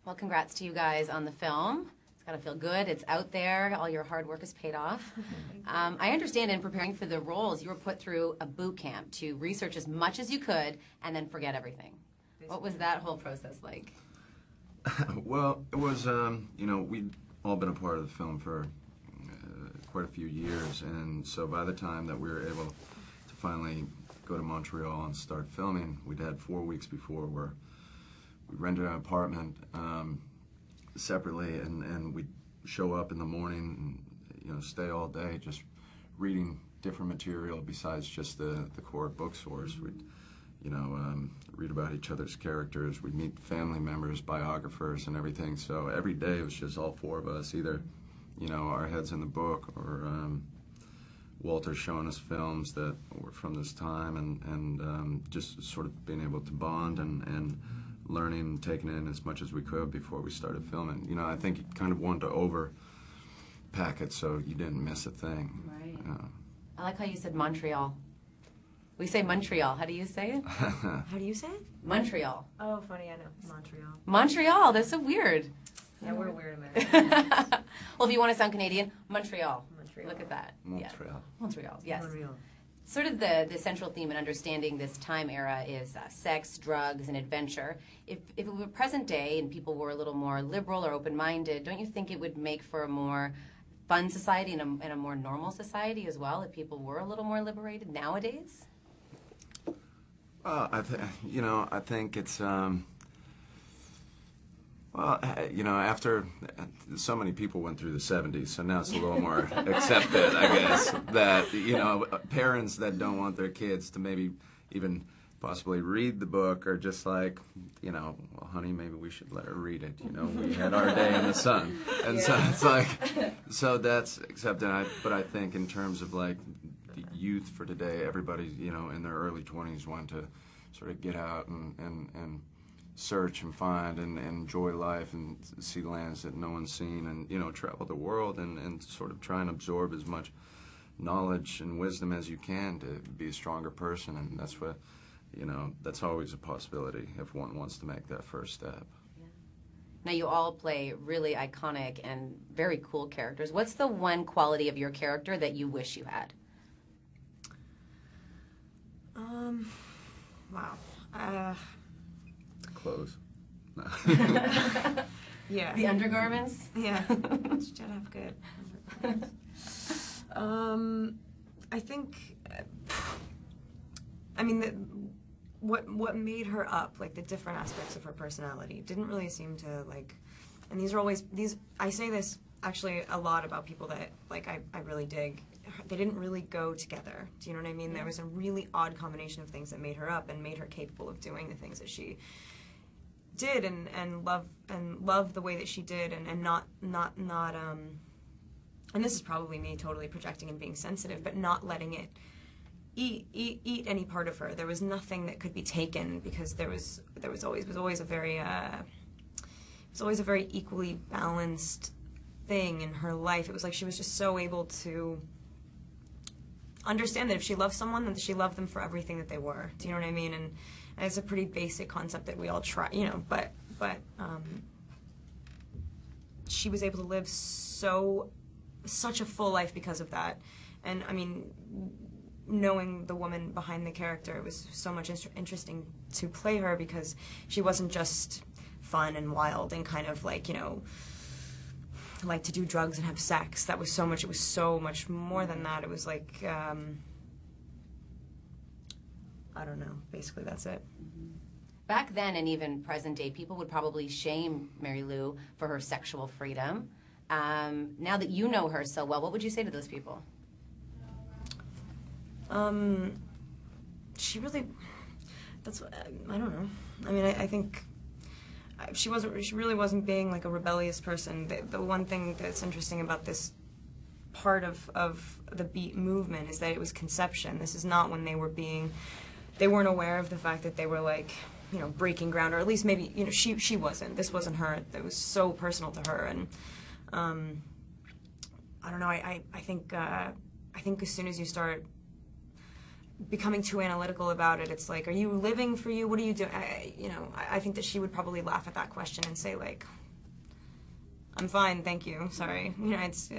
Well, congrats to you guys on the film. It's got to feel good. It's out there. All your hard work has paid off. I understand in preparing for the roles, you were put through a boot camp to research as much as you could and then forget everything. What was that whole process like? Well, it was, you know, we'd all been a part of the film for quite a few years, and so by the time that we were able to finally go to Montreal and start filming, we'd had 4 weeks before where we rented an apartment separately, and we'd show up in the morning and, you know, stay all day just reading different material besides just the core book source. We'd, you know, read about each other's characters. We'd meet family members, biographers, and everything. So every day it was just all four of us, either, you know, our heads in the book, or Walter showing us films that were from this time, and just sort of being able to bond and learning and taking in as much as we could before we started filming. You know, I think you kind of wanted to overpack it so you didn't miss a thing. Right. I like how you said Montreal. We say Montreal. How do you say it? How do you say it? Montreal. Oh, funny, I know. Montreal. Montreal. That's so weird. Yeah, we're weird Americans. Well, if you want to sound Canadian, Montreal. Montreal. Look at that. Montreal. Yeah. Montreal, yes. Montreal. Sort of the central theme in understanding this time era is sex, drugs, and adventure. If it were present day and people were a little more liberal or open-minded, don't you think it would make for a more fun society and a more normal society as well if people were a little more liberated nowadays? Well, I think it's, well, you know, after so many people went through the 70s, so now it's a little more accepted, I guess, that, you know, parents that don't want their kids to maybe even possibly read the book are just like, you know, well, honey, maybe we should let her read it. You know, we had our day in the sun. And so it's like, so that's accepted. But I think in terms of like the youth for today, everybody, you know, in their early 20s want to sort of get out and search and find and enjoy life and see lands that no one's seen, and, you know, travel the world and sort of try and absorb as much knowledge and wisdom as you can to be a stronger person. And that's what, you know, that's always a possibility if one wants to make that first step. Yeah. Now, you all play really iconic and very cool characters. What's the one quality of your character that you wish you had? Wow. Clothes. No. Yeah. The undergarments? Yeah. Should have good undergarments. I think, I mean, what made her up, like the different aspects of her personality, didn't really seem to, like, and these are always, I say this actually a lot about people that, like, I really dig. They didn't really go together. Do you know what I mean? Yeah. There was a really odd combination of things that made her up and made her capable of doing the things that she did, and love the way that she did, and not and this is probably me totally projecting and being sensitive, but not letting it eat any part of her. There was nothing that could be taken, because there was always a very equally balanced thing in her life. It was like she was just so able to understand that if she loved someone, then she loved them for everything that they were. Do you know what I mean? And it's a pretty basic concept that we all try, you know, but she was able to live such a full life because of that. And I mean, knowing the woman behind the character, it was so much interesting to play her, because she wasn't just fun and wild and kind of like, you know, like to do drugs and have sex. That was so much, it was so much more than that. It was like, I don't know, basically that's it. Back then, and even present day, people would probably shame Mary Lou for her sexual freedom. Now that you know her so well, what would you say to those people? She really, that's what, I don't know. I mean, I think she really wasn't being like a rebellious person. The one thing that's interesting about this part of the Beat movement is that it was conception. This is not when they weren't aware of the fact that they were, like, you know, breaking ground, or at least maybe, you know, she wasn't. This wasn't her. It was so personal to her, and I don't know. I think as soon as you start becoming too analytical about it. It's like, are you living for you? What are you doing? I think that she would probably laugh at that question and say like, I'm fine, thank you, sorry. It's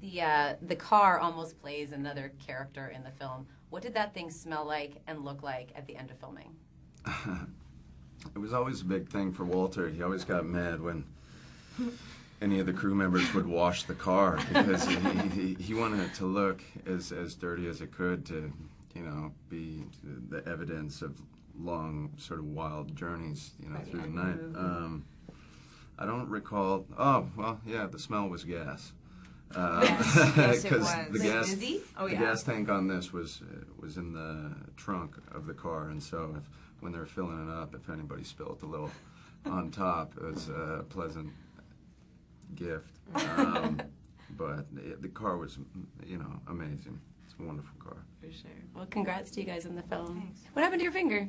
yeah. The car almost plays another character in the film. What did that thing smell like and look like at the end of filming? It was always a big thing for Walter. He always got mad when any of the crew members would wash the car because he wanted it to look as dirty as it could to, be the evidence of long, sort of wild journeys, through the night. I don't recall. Oh, well, yeah, the smell was gas. Yes, it was. The gas tank on this was in the trunk of the car, and so when they were filling it up, if anybody spilled a little on top, it was a pleasant gift. But the car was, amazing. It's a wonderful car. For sure. Well, congrats to you guys on the film. Thanks. What happened to your finger?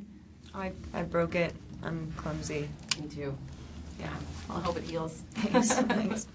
I broke it. I'm clumsy. Me too. Yeah. Well, I hope it heals. Thanks.